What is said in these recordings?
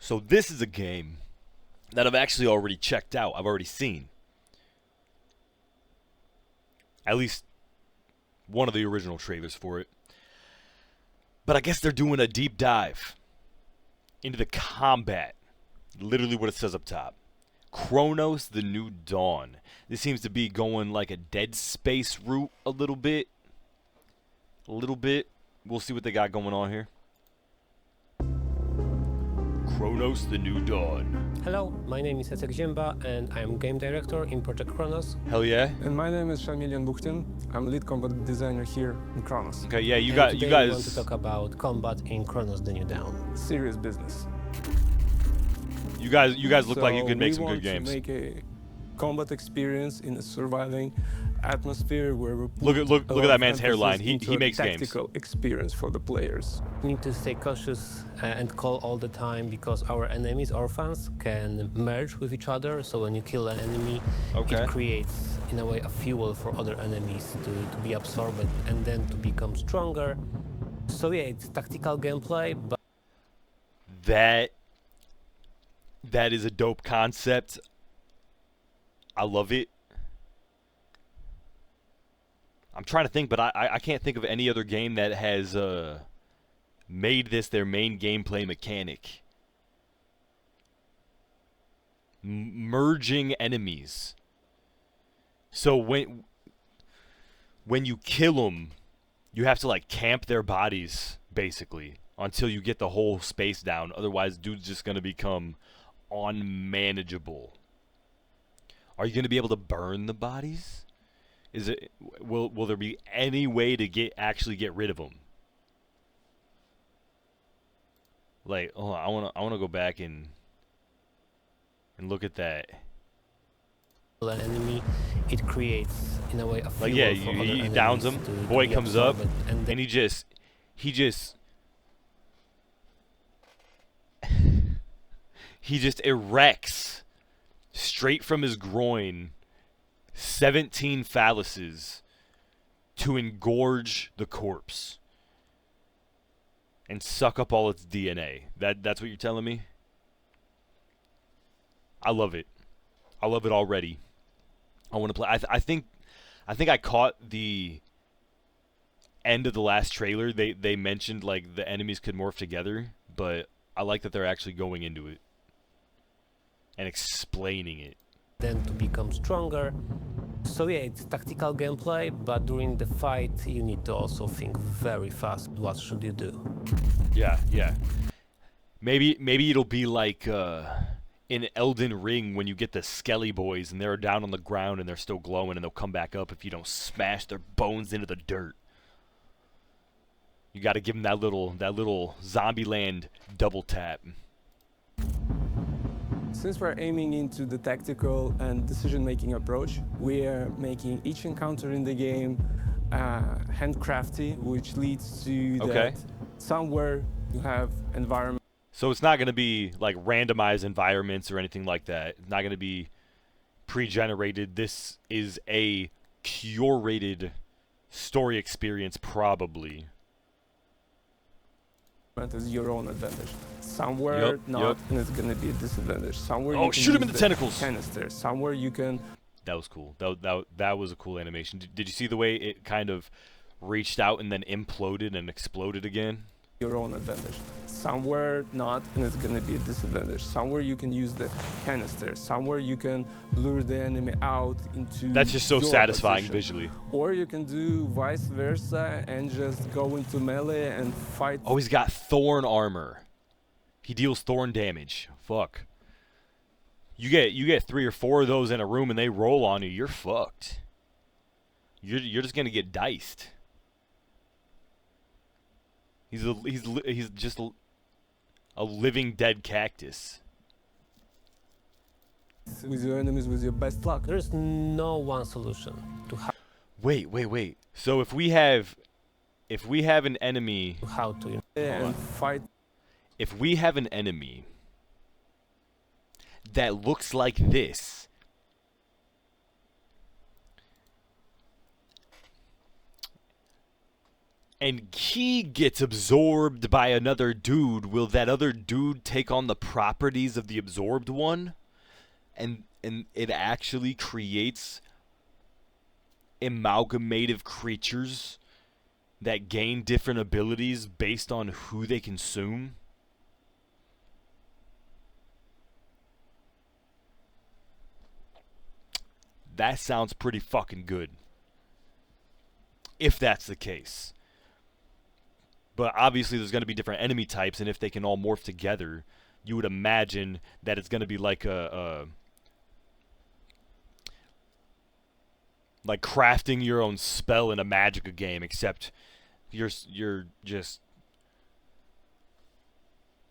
So this is a game that I've actually already checked out. I've already seen. At least one of the original trailers for it. But I guess they're doing a deep dive into the combat. Literally what it says up top. CRONOS The New Dawn. This seems to be going like a Dead Space route a little bit. We'll see what they got going on here. CRONOS The New Dawn. Hello, my name is Jacek Ziemba and I'm game director in Project CRONOS. Hell yeah. And my name is Shamilian Bukhtin. I'm lead combat designer here in CRONOS. Okay, yeah, you Today guys we want to talk about combat in CRONOS The New Dawn. Serious business. You guys look like you could make some good We games. want to make a combat experience in a surviving atmosphere where we Look at that man's hairline. He makes games. Tactical experience for the players. We need to stay cautious and call all the time because our enemies, orphans, can merge with each other. So when you kill an enemy, Okay. it creates, in a way, a fuel for other enemies to be absorbed and then to become stronger. So yeah, it's tactical gameplay, but That is a dope concept. I love it. I'm trying to think, but I can't think of any other game that has made this their main gameplay mechanic. Merging enemies. So when you kill them, you have to like camp their bodies basically until you get the whole space down. Otherwise, dude's just gonna become unmanageable. Are you gonna be able to burn the bodies? Will there be any way to actually get rid of them? Like, oh, I wanna go back and look at that. an enemy, it creates, in a way, a fuel Like, yeah, for other he enemies downs him. to Boy be comes up, absorbed, and then and he just erects straight from his groin 17 phalluses to engorge the corpse and suck up all its DNA. That's what you're telling me? I love it. I love it already. I want to play. I think I caught the end of the last trailer. They mentioned like the enemies could morph together, but I like that they're actually going into it and explaining it. then to become stronger. So yeah, it's tactical gameplay, but during the fight you need to also think very fast. What should you do? Yeah. Maybe it'll be like in Elden Ring when you get the Skelly boys and they're down on the ground and they're still glowing and they'll come back up if you don't smash their bones into the dirt. You got to give them that little Zombieland double tap. Since we're aiming into the tactical and decision-making approach, we are making each encounter in the game handcrafty, which leads to that somewhere you have environment. So it's not going to be like randomized environments or anything like that. It's not going to be pre-generated. This is a curated story experience, probably. As your own advantage. Somewhere not, and it's going to be a disadvantage. Somewhere you can shoot him in use the tentacles. Canister. Somewhere you can. That was cool. That was a cool animation. Did you see the way it kind of reached out and then imploded and exploded again? Your own advantage. Somewhere not, and it's going to be a disadvantage. Somewhere you can use the canister. Somewhere you can lure the enemy out into. That's just so your satisfying position. visually. Or you can do vice versa and just go into melee and fight. Oh, he's got thorn armor. He deals thorn damage. Fuck. You get 3 or 4 of those in a room and they roll on you, you're fucked. You're just gonna get diced. He's just a living dead cactus. With your enemies with your best luck. There's no one solution to Wait. So if we have an enemy, how to And fight. if we have an enemy that looks like this, and he gets absorbed by another dude, will that other dude take on the properties of the absorbed one? And it actually creates amalgamative creatures that gain different abilities based on who they consume? That sounds pretty fucking good. If that's the case. But obviously there's going to be different enemy types, and if they can all morph together, you would imagine that it's going to be like like crafting your own spell in a Magica game, except you're just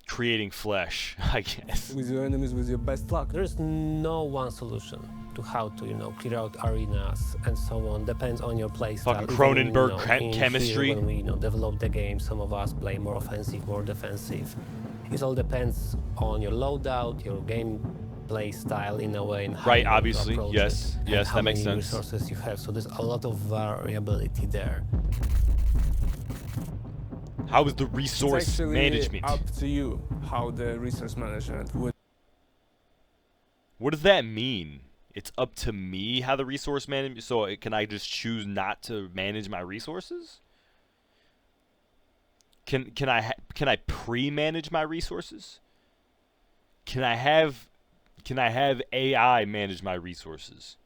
creating flesh, I guess. with your enemies with your best luck. There is no one solution to how to, clear out arenas and so on. Depends on your playstyle. Fucking Cronenberg in chemistry. Here, when we, develop the game, some of us play more offensive, more defensive. It all depends on your loadout, your gameplay style in a way, and how Right, you want to obviously. approach Yes, it, and yes, how that makes many sense. resources you have. So there's a lot of variability there. How is the It's resource actually management? up to you how the resource management would. What does that mean? It's up to me how the resource management. So can I just choose not to manage my resources? Can I pre-manage my resources? Can I have AI manage my resources?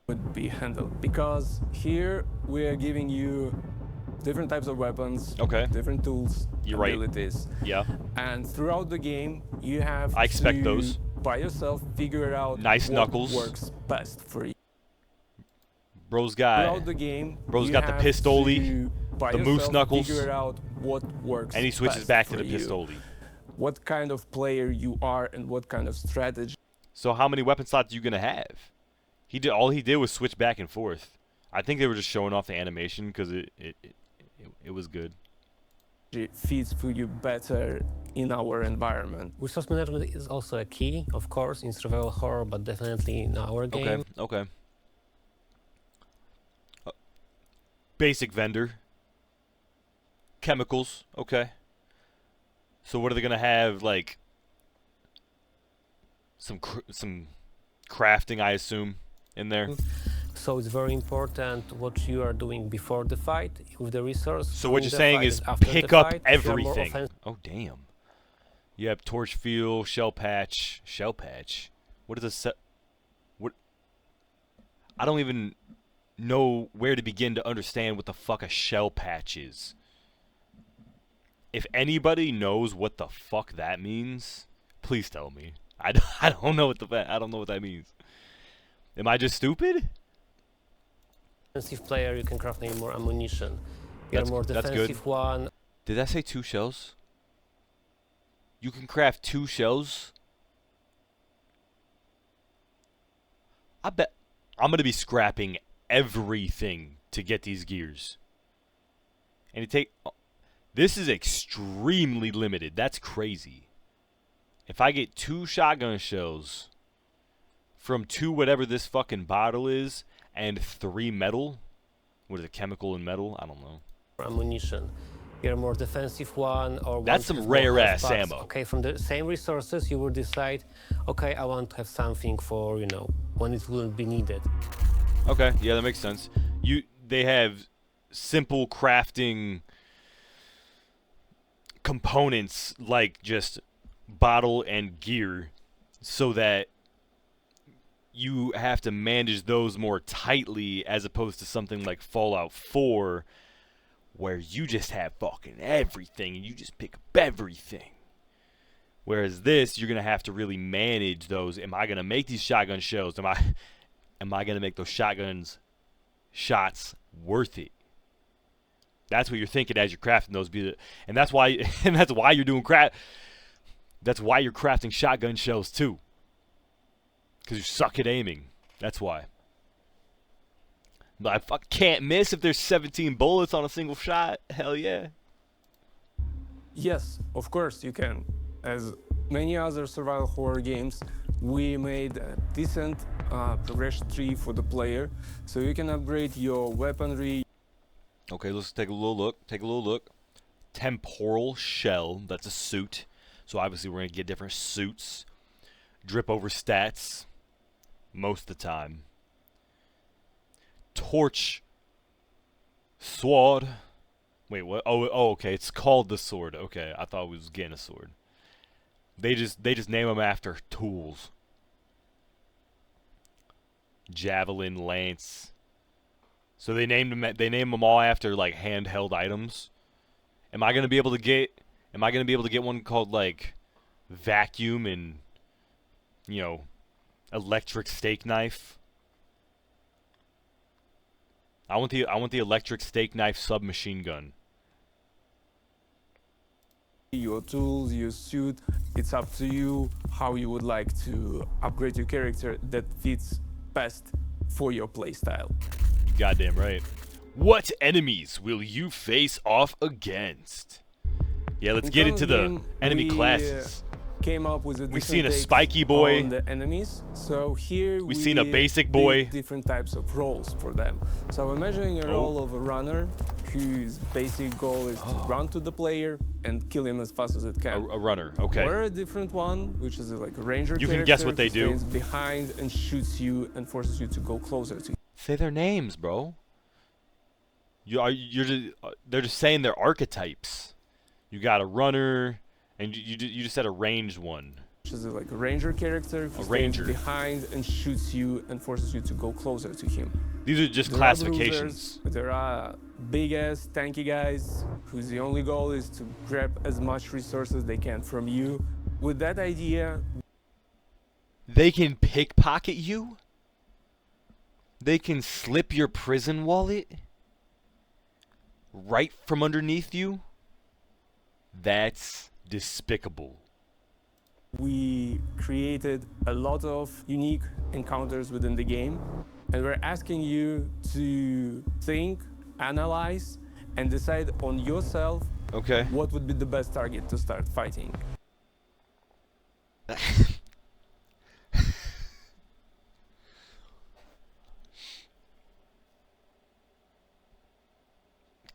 would be handled, because here we are giving you different types of weapons, Okay. different tools, You're right. abilities, Yeah. and throughout the game you have I expect to those. by yourself figure out Nice what knuckles. works best for you. Bro's got Throughout the game, Bro's you got the have pistoli, to, by the moose yourself, knuckles, figure out what works and he switches best back to for the you, pistoli. what kind of player you are and what kind of strategy. So how many weapon slots are you gonna have? All he did was switch back and forth. I think they were just showing off the animation because it was good. fits for you better in our environment. Resource management is also a key, of course, in survival horror, but definitely in our game. Okay. Basic vendor. Chemicals. Okay. So what are they gonna have? Like some crafting, I assume, in there. So it's very important what you are doing before the fight with the resource. So what during you're the saying fight is and after the pick up fight. If you're more everything. offensive, Oh damn. Yep, torch fuel, shell patch. What is a set? What? I don't even know where to begin to understand what the fuck a shell patch is. If anybody knows what the fuck that means, please tell me. I don't know what that means. Am I just stupid? Defensive player, you can craft maybe more ammunition. You're That's- more that's good. defensive one. Did that say 2 shells? You can craft 2 shells? I bet I'm going to be scrapping everything to get these gears. And this is extremely limited. That's crazy. If I get 2 shotgun shells from 2 whatever this fucking bottle is and 3 metal, what is it, chemical and metal? I don't know. Ammunition. You're a more defensive one, or That's one some with more rare ass health packs. ammo. Okay, from the same resources, you will decide. Okay, I want to have something for when it will be needed. Okay, yeah, that makes sense. They have simple crafting components like just bottle and gear, so that you have to manage those more tightly as opposed to something like Fallout 4 where you just have fucking everything and you just pick up everything. Whereas this, you're gonna have to really manage those. Am I gonna make these shotgun shells? Am I gonna make those shots worth it? That's what you're thinking as you're crafting those. And that's why you're doing That's why you're crafting shotgun shells too. Because you suck at aiming. That's why. But I can't miss if there's 17 bullets on a single shot. Hell yeah. Yes, of course you can. As many other survival horror games, we made a decent progression tree for the player, so you can upgrade your weaponry. Okay, let's take a little look. Take a little look. Temporal shell. That's a suit. So obviously we're gonna get different suits. Drip over stats. Most of the time. Torch. Sword. Wait, what? Oh, okay. It's called the sword. Okay, I thought we was getting a sword. They just name them after tools. Javelin, lance. So they named them. They name them all after like handheld items. Am I gonna be able to get? Am I gonna be able to get one called like vacuum and electric steak knife? I want the electric steak knife submachine gun. Your tools, your suit, it's up to you how you would like to upgrade your character that fits best for your playstyle. Goddamn right. What enemies will you face off against? Yeah, let's get into the enemy classes. Came up with We've seen a spiky boy. On the enemies. So here we've seen a basic boy. Different types of roles for them. So imagining a role of a runner whose basic goal is to run to the player and kill him as fast as it can. A runner, okay. Or a different one, which is like a ranger You character can guess what they do. who stands behind and shoots you and forces you to go closer to him. Say their names, bro. They're just saying their archetypes. You got a runner, and you just said a ranged one. Which is like a ranger character who stands behind and shoots you and forces you to go closer to him. These are just classifications. There are big-ass, tanky guys whose the only goal is to grab as much resources they can from you. With that idea, they can pickpocket you? They can slip your prison wallet right from underneath you? That's despicable. We created a lot of unique encounters within the game, and we're asking you to think, analyze, and decide on yourself what would be the best target to start fighting.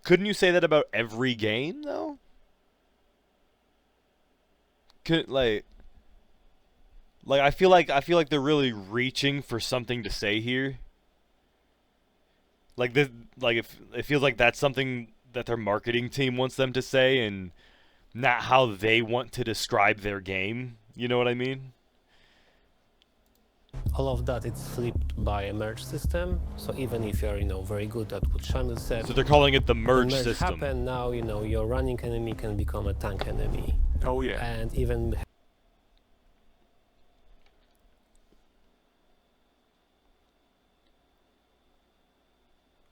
Couldn't you say that about every game, though? Like I feel like they're really reaching for something to say here. Like this, like it feels like that's something that their marketing team wants them to say, and not how they want to describe their game. You know what I mean? All of that is flipped by a merge system. So even if you're very good at what Shamil said, so they're calling it the merge system. Happen now, your running enemy can become a tank enemy. Oh yeah. And even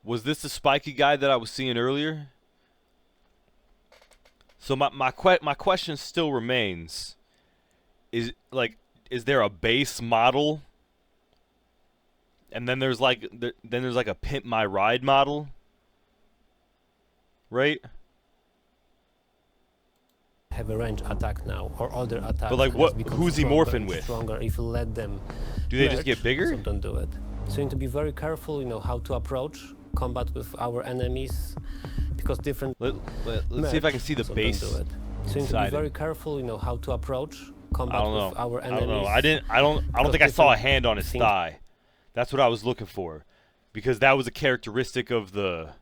was this the spiky guy that I was seeing earlier? So my question still remains: is there a base model, and then there's like a pimp my ride model, right? Have a range attack now, or other attacks. But like, who's he morphing with? Stronger if you let them. Do they just get bigger? So don't do it. So you need to be very careful, how to approach combat with our enemies, because different. Let's see if I can see the base. Don't do it. So you need to be very careful, how to approach combat with our enemies. I don't know. I don't think I saw a hand on his thigh. That's what I was looking for, because that was a characteristic of the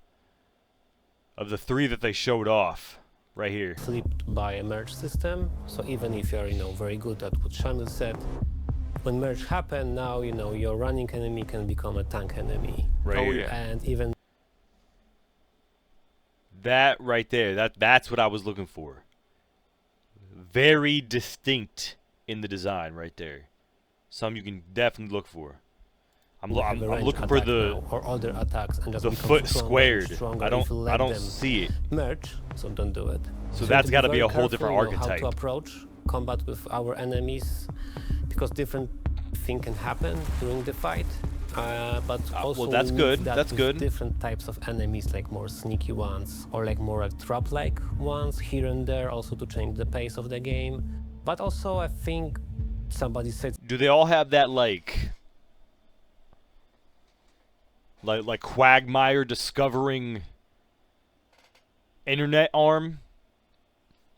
three that they showed off. Right here. Flipped by a merge system. So even if you're, very good at what Shamil said, when merge happen, now, your running enemy can become a tank enemy. Right here. Yeah. And even that right there, that's what I was looking for. Very distinct in the design right there. Some you can definitely look for. I'm looking for the or other attacks and just the foot squared. Stronger I don't see it. Merge, so don't do it. So that's got to be a whole different archetype. How to approach combat with our enemies, because different things can happen during the fight. But also well, that's good. That's good. Different types of enemies, like more sneaky ones, or like more like trap-like ones here and there, also to change the pace of the game. But also, I think somebody said. Do they all have that like Quagmire discovering Internet arm.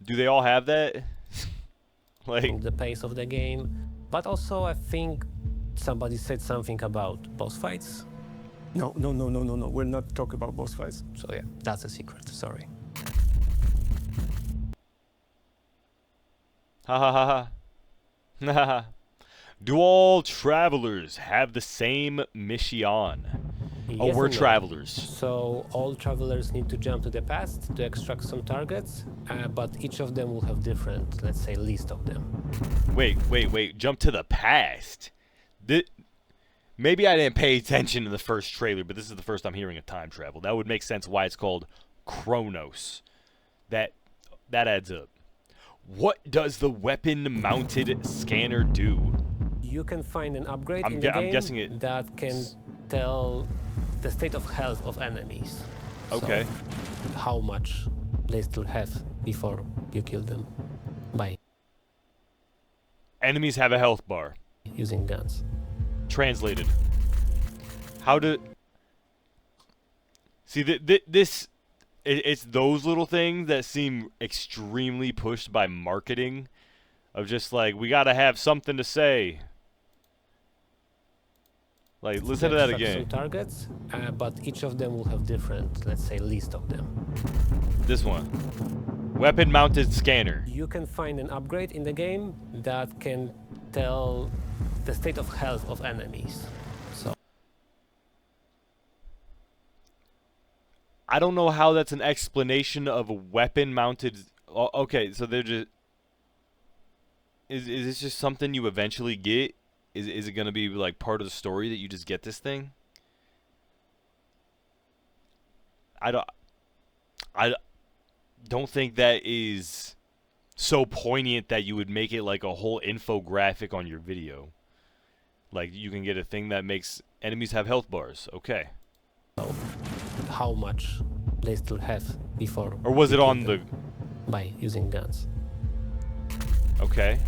Do they all have that? Like the pace of the game. But also, I think somebody said something about boss fights. No. We're not talking about boss fights. So yeah, that's a secret. Sorry. ha ha ha ha. Do all travelers have the same mission? Oh, Yes we're and no. travelers. So all travelers need to jump to the past to extract some targets, but each of them will have different, let's say, list of them. Wait. Jump to the past. Maybe I didn't pay attention to the first trailer, but this is the first I'm hearing of time travel. That would make sense why it's called CRONOS. That adds up. What does the weapon-mounted scanner do? You can find an upgrade I'm in the game guessing it- that can tell the state of health of enemies. Okay. So how much they still have before you kill them by Enemies have a health bar. using guns. Translated. How to... See, it's those little things that seem extremely pushed by marketing. Of just like, we gotta have something to say. Like, listen to that Extract again. some targets, but each of them will have different, let's say, list of them. This one. Weapon-mounted scanner. You can find an upgrade in the game that can tell the state of health of enemies. So I don't know how that's an explanation of a weapon-mounted... Okay, so they're just... Is this just something you eventually get? Is it going to be like part of the story that you just get this thing? I don't think that is so poignant that you would make it like a whole infographic on your video. Like, you can get a thing that makes enemies have health bars. Okay. how much they still have before. Or was you it kill on the... them by using guns. Okay.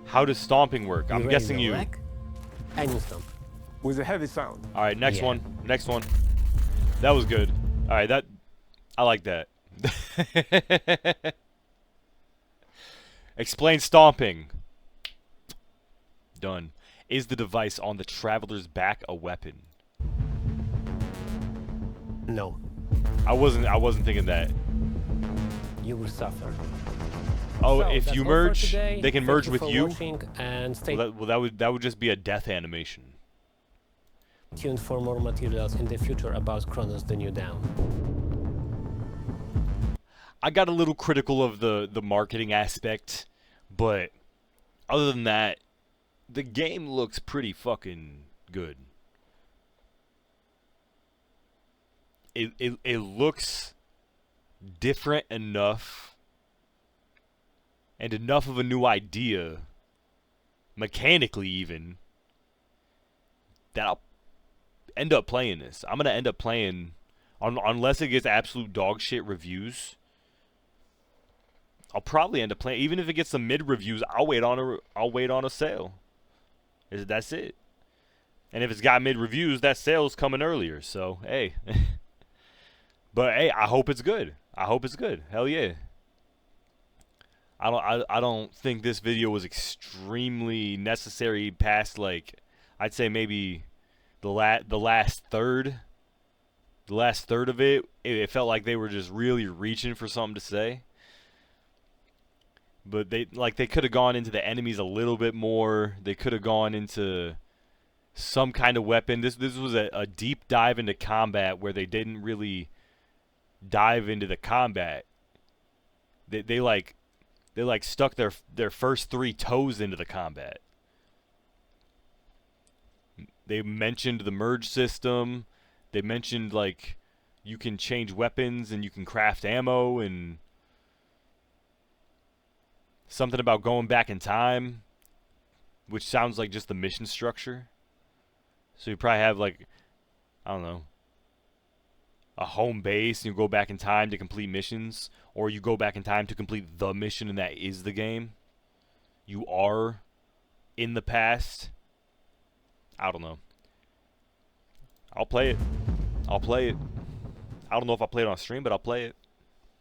How does stomping work? I'm raise guessing your you... leg and you stomp. With a heavy sound. Alright, next Yeah. one. Next one. That was good. Alright, that... I like that. Explain stomping. Done. Is the device on the traveler's back a weapon? No, I wasn't thinking that. you will suffer. Oh, So, if that's you all for merge, today. they can Thank merge you with for you. watching, and stay Well, that would just be a death animation. tuned for more materials in the future about CRONOS The New Dawn. I got a little critical of the marketing aspect, but other than that, the game looks pretty fucking good. It looks different enough and enough of a new idea, mechanically even, that I'll end up playing this. I'm gonna end up playing, unless it gets absolute dog shit reviews. I'll probably end up playing, even if it gets some mid reviews. I'll wait on a sale. That's it. And if it's got mid reviews, that sale's coming earlier. So hey, but hey, I hope it's good. I hope it's good. Hell yeah. I don't think this video was extremely necessary past, like, I'd say maybe the last third of it. It felt like they were just really reaching for something to say. But they could have gone into the enemies a little bit more. They could have gone into some kind of weapon. This was a deep dive into combat where they didn't really dive into the combat. They stuck their first 3 toes into the combat. They mentioned the merge system. They mentioned, like, you can change weapons and you can craft ammo, and something about going back in time, which sounds like just the mission structure. So you probably have, like, I don't know, a home base, and you go back in time to complete missions, or you go back in time to complete the mission, and that is the game. You are in the past. I don't know. I'll play it. I don't know if I'll play it on stream, but I'll play it.